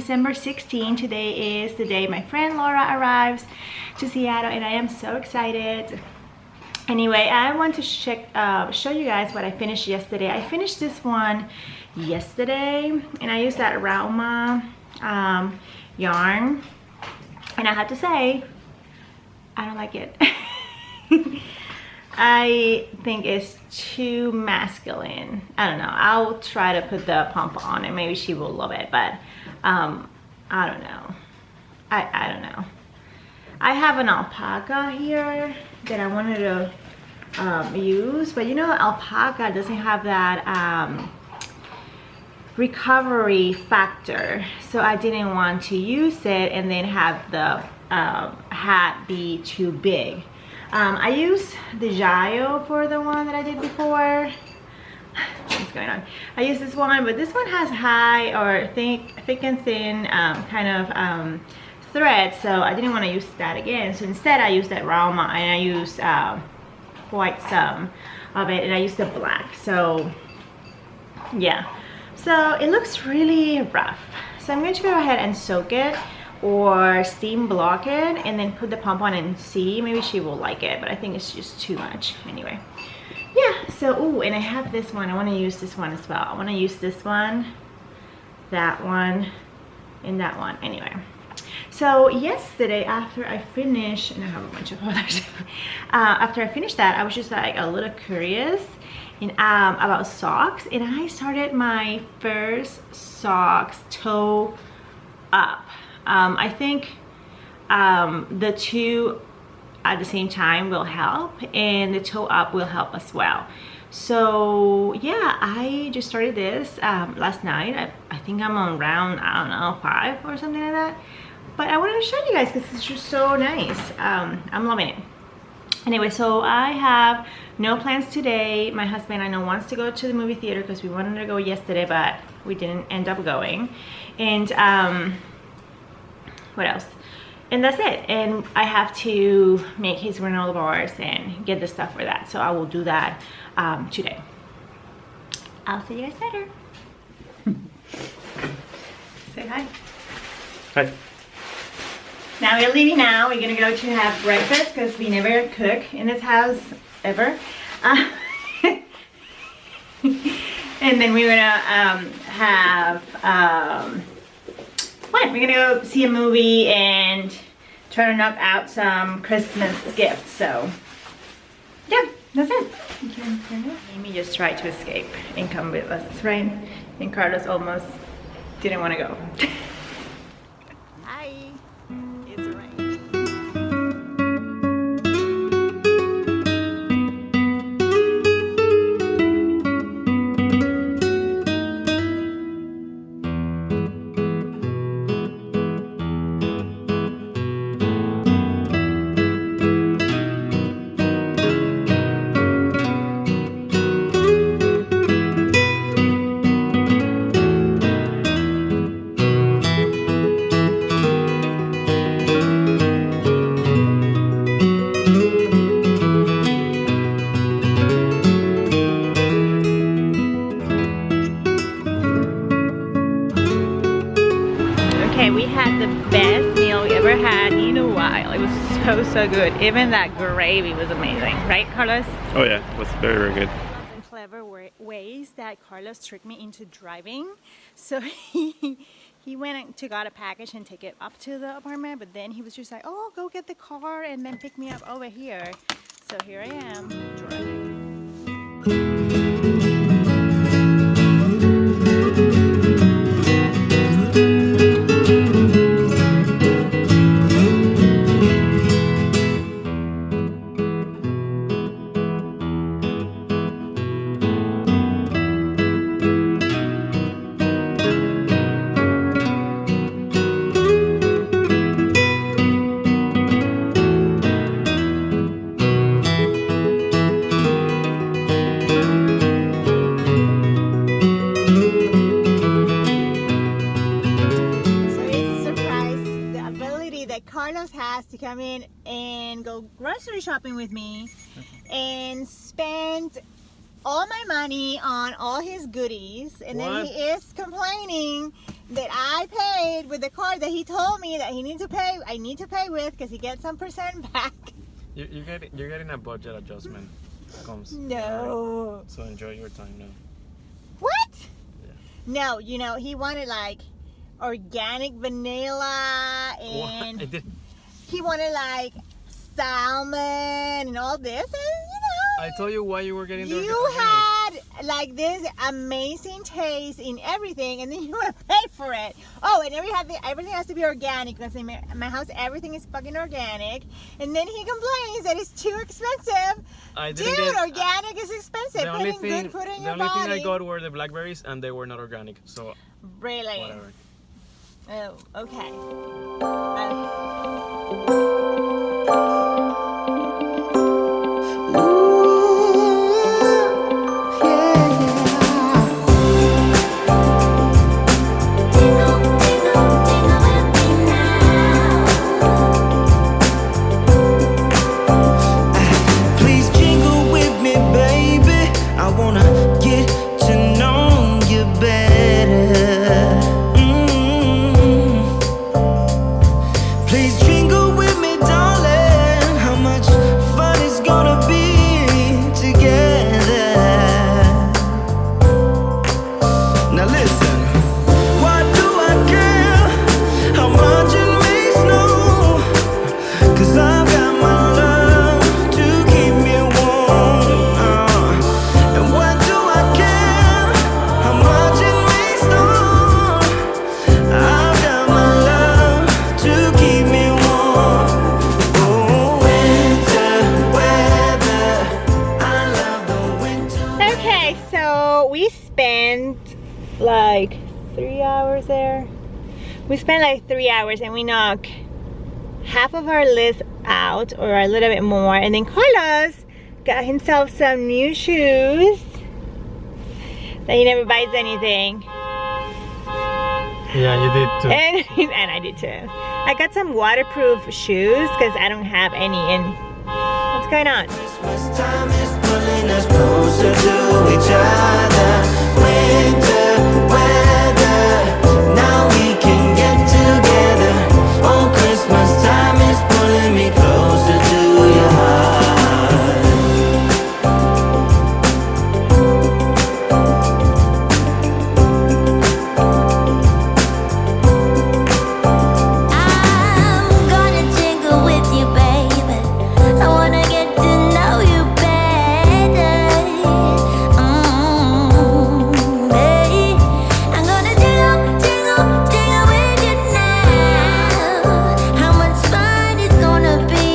December 16th. Today is the day my friend Laura arrives to Seattle, and I am so excited. Anyway, I want to show you guys what I finished yesterday. I finished this one yesterday, and I used that Rauma yarn, and I have to say, I don't like it. I think it's too masculine. I don't know. I'll try to put the pump on and maybe she will love it, but I don't know. I don't know. I have an alpaca here that I wanted to use, but you know, alpaca doesn't have that recovery factor, so I didn't want to use it and then have the hat be too big. I used the Jayo for the one that I did before. What's going on? I used this one, but this one has high or thick and thin kind of thread, so I didn't want to use that again. So instead I used that Rauma, and I used quite some of it, and I used the black. So yeah, so it looks really rough. So I'm going to go ahead and soak it or steam block it and then put the pump on and see. Maybe she will like it, but I think it's just too much. Anyway, yeah, so ooh, and I have this one. I want to use this one as well. I want to use this one, that one, and that one. Anyway, so yesterday after I finished, and I have a bunch of others, after I finished that, I was just like a little curious about socks, and I started my first socks toe up. I think the two at the same time will help, and the toe up will help as well. So yeah, I just started this last night. I think I'm on round, I don't know, 5 or something like that. But I wanted to show you guys because it's just so nice. I'm loving it. Anyway, so I have no plans today. My husband, I know, wants to go to the movie theater because we wanted to go yesterday, but we didn't end up going. And what else? And that's it. And I have to make his granola bars and get the stuff for that. So I will do that today. I'll see you guys later. Say hi. Hi. Now we're leaving now. We're gonna go to have breakfast because we never cook in this house ever. And then we're gonna have what? We're gonna go see a movie and try to knock out some Christmas gifts. So yeah, that's it. Amy just tried to escape and come with us, right? And Carlos almost didn't want to go. Hi. It's raining. We had the best meal we ever had in a while. It was so good. Even that gravy was amazing, right, Carlos? Oh yeah, it was very good. And clever ways that Carlos tricked me into driving. So he went and got a package and take it up to the apartment, but then he was just like, oh, go get the car and then pick me up over here. So here I am driving. To come in and go grocery shopping with me and spend all my money on all his goodies, and then he is complaining that I paid with the card that he told me that he needs to pay. I need to pay with because he gets some percent back. You're getting a budget adjustment. Comes. No. Right? So enjoy your time now. What? Yeah. No, you know, he wanted like organic vanilla and What? he wanted like salmon and all this, and you know, I told you why you were getting the you organic. had like this amazing taste in everything, and then you want to pay for it. Oh, and everything has to be organic because in my house everything is fucking organic, and then he complains that it's too expensive. Dude, organic is expensive. Putting good food in your body. The only thing I got were the blackberries, and they were not organic, so really. whatever. Oh, okay. Like 3 hours there. We spent like 3 hours and we knocked half of our list out, or a little bit more, and then Carlos got himself some new shoes that he never buys anything. Yeah, you did too. And I did too. I got some waterproof shoes because I don't have any. And what's going on? Christmas time is pulling us closer to each other. Winter weather, now we can get together. Oh, Christmas time is pulling me closer to your heart. I'm gonna jingle with you, baby. I wanna get to know you better. Hey, I'm gonna jingle, jingle, jingle with you now. How much fun it's gonna be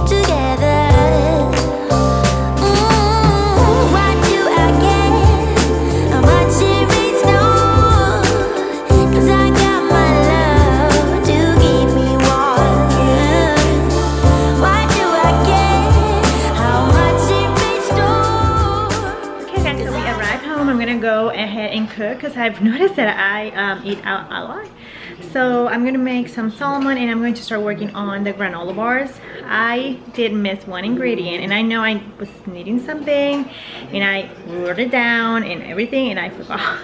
together. Why do I care how much it rains snow? 'Cause I got my love to keep me warm. Why do I care how much it rains snow? Okay guys, so we arrived home. I'm gonna go ahead and cook because I've noticed that I eat out a lot. So I'm gonna make some salmon and I'm going to start working on the granola bars. I did miss one ingredient and I know I was needing something and I wrote it down and everything and I forgot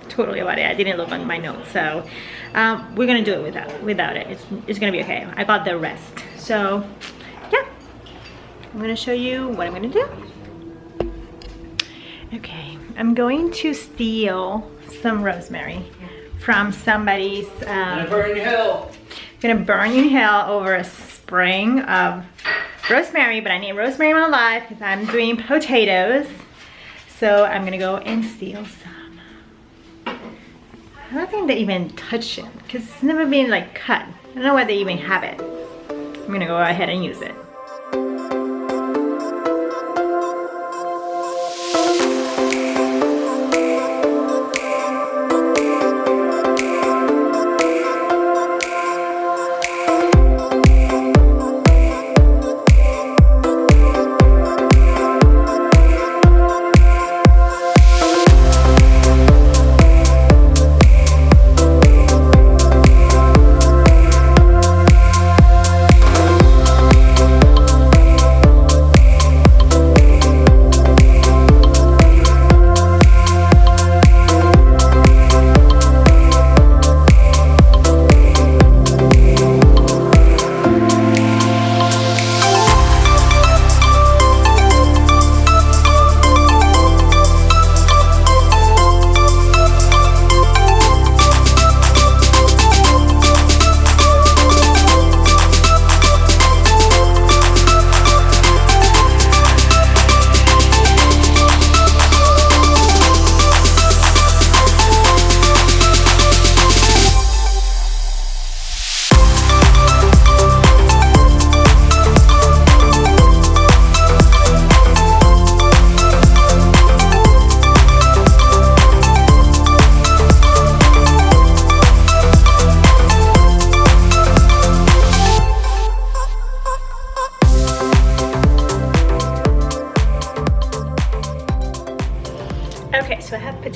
totally about it. I didn't look on my notes. So we're gonna do it without it. It's gonna be okay. I got the rest. So yeah, I'm gonna show you what I'm gonna do. Okay, I'm going to steal some rosemary from somebody's gonna burn in hell over a spring of rosemary, but I need rosemary in my life because I'm doing potatoes. So I'm gonna go and steal some. I don't think they even touch it because it's never been like cut. I don't know why they even have it. I'm gonna go ahead and use it.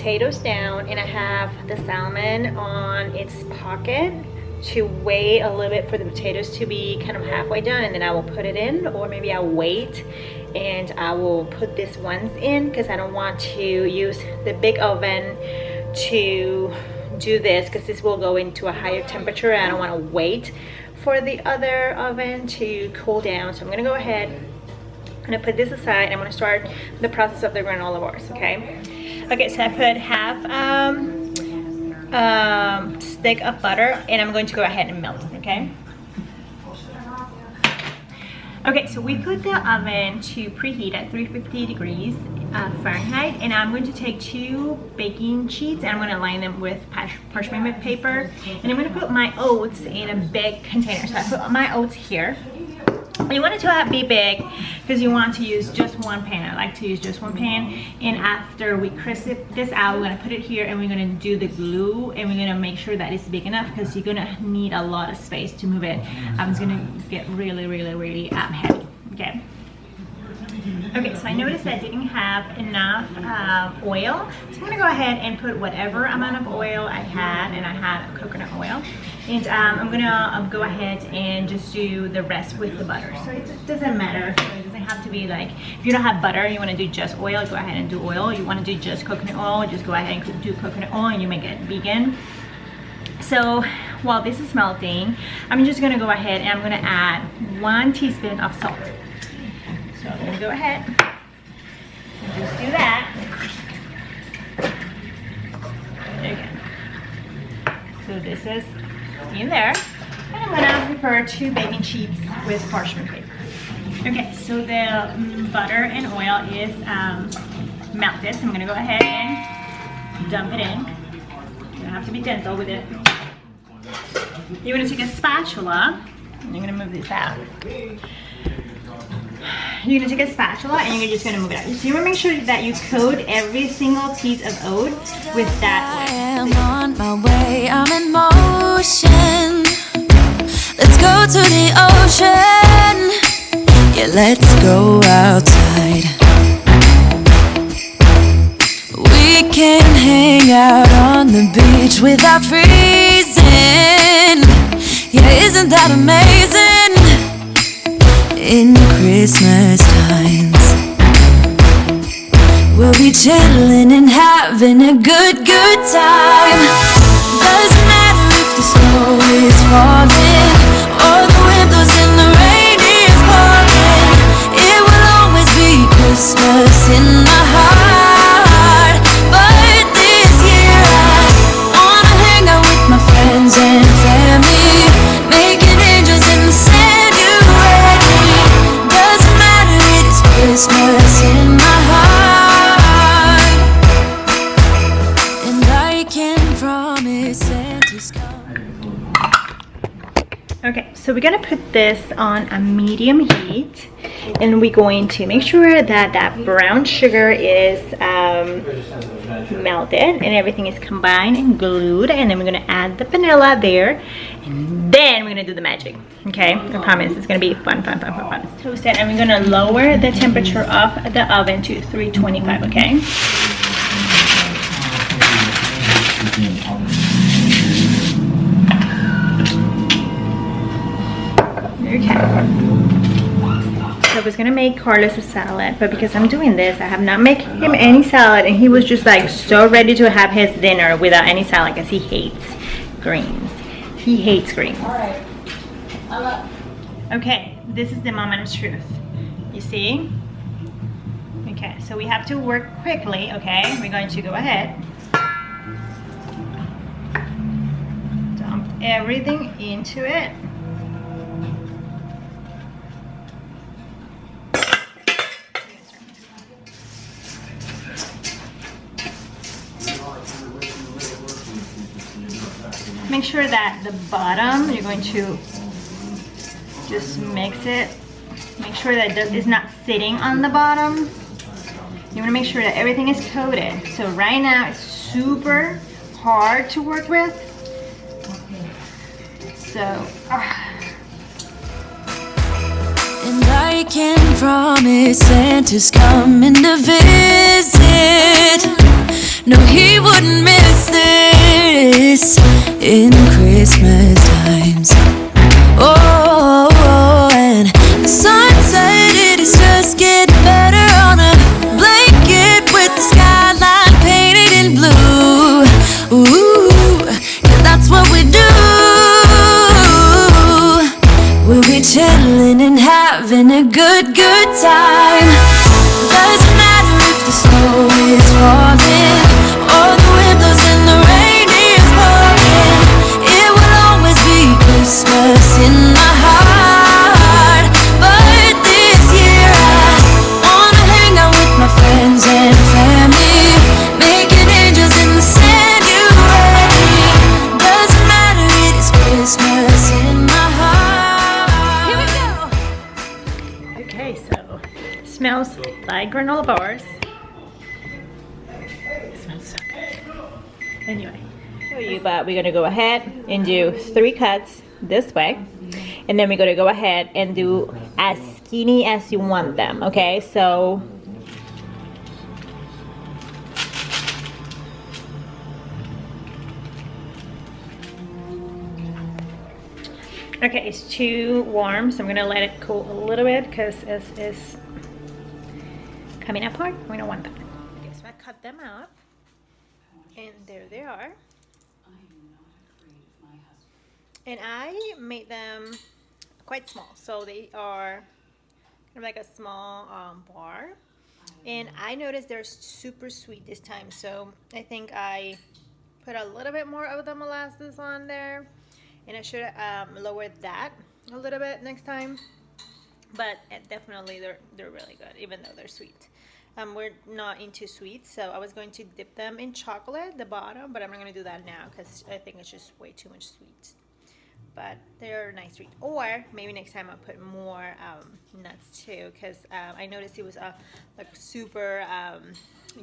potatoes down, and I have the salmon on its pocket to wait a little bit for the potatoes to be kind of halfway done, and then I will put it in, or maybe I'll wait and I will put this ones in because I don't want to use the big oven to do this because this will go into a higher temperature. I don't want to wait for the other oven to cool down. So I'm gonna go ahead, I'm gonna put this aside, and I'm gonna start the process of the granola bars. Okay, so I put half stick of butter, and I'm going to go ahead and melt it. Okay, so we put the oven to preheat at 350 degrees Fahrenheit, and I'm going to take 2 baking sheets and I'm going to line them with parchment paper, and I'm going to put my oats in a big container. So I put my oats here. You want it to be big because you want to use just one pan. I like to use just one pan, and after we crisp this out, we're going to put it here and we're going to do the glue, and we're going to make sure that it's big enough because you're going to need a lot of space to move it. It's going to get really heavy. Okay, so I noticed I didn't have enough oil, so I'm going to go ahead and put whatever amount of oil I had, and I had coconut oil, and I'm going to go ahead and just do the rest with the butter. So it doesn't matter, so it doesn't have to be like, if you don't have butter, you want to do just oil, go ahead and do oil. You want to do just coconut oil, just go ahead and do coconut oil, and you make it vegan. So while this is melting, I'm just going to go ahead and I'm going to add 1 teaspoon of salt. So I'm going to go ahead and just do that. Okay. So this is in there. And I'm going to prepare 2 baking sheets with parchment paper. Okay, so the butter and oil is melted. So I'm going to go ahead and dump it in. You don't have to be gentle with it. You're going to take a spatula, and you're going to move this out. You're going to take a spatula and you're just going to move it out. So you want to make sure that you coat every single piece of oat with that oil. I am on my way, I'm in motion. Let's go to the ocean. Yeah, let's go outside. We can hang out on the beach without freezing. Yeah, isn't that amazing? In Christmas times, we'll be chilling and having a good time. Doesn't matter if the snow is falling or the wind blows and the rain is pouring. It will always be Christmas in my heart. But this year I wanna hang out with my friends and family, making angels in the sand. Christmas in my heart, and I can promise Santa's coming. Okay, so we're gonna put this on a medium heat, and we're going to make sure that that brown sugar is melted and everything is combined and glued, and then we're gonna add the vanilla there, and then we're gonna do the magic. Okay, I promise it's gonna be fun. Toast it, and we're gonna lower the temperature of the oven to 325. Okay. So I was gonna make Carlos a salad, but because I'm doing this, I have not made him any salad, and he was just like so ready to have his dinner without any salad because he hates greens. He hates greens. Okay, this is the moment of truth. You see? Okay, so we have to work quickly, okay? We're going to go ahead. Dump everything into it. Make sure that the bottom, you're going to just mix it. Make sure that it is not sitting on the bottom. You want to make sure that everything is coated. So right now it's super hard to work with. So, and I can promise Santa's coming to visit. No, he wouldn't miss this in Christmas times. Oh, and the sun said it is just getting better on a blanket with the skyline painted in blue. Ooh, yeah, that's what we do. We'll be chilling and having a good time. Doesn't matter if the snow is falling or the wind blows and the rain is pouring. It will always be Christmas in my heart. But this year I wanna hang out with my friends and family, making angels in the January. Doesn't matter, it is Christmas in my heart. Here we go. Okay, so smells like granola bars. It smells so good. Anyway, show you, but we're gonna go ahead and do 3 cuts this way, and then we're gonna go ahead and do as skinny as you want them. Okay, so okay, it's too warm, so I'm gonna let it cool a little bit because it's coming apart. We don't want that. Okay, so I cut them out, and there they are. And I made them quite small, so they are kind of like a small bar. And I noticed they're super sweet this time, so I think I put a little bit more of the molasses on there, and I should lower that a little bit next time. But definitely they're really good, even though they're sweet. We're not into sweets, so I was going to dip them in chocolate, the bottom, but I'm not going to do that now because I think it's just way too much sweet. But they're nice sweet. Or maybe next time I'll put more nuts too, because I noticed it was like super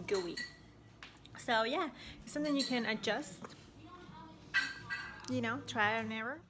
gooey. So yeah, it's something you can adjust, you know, try and error.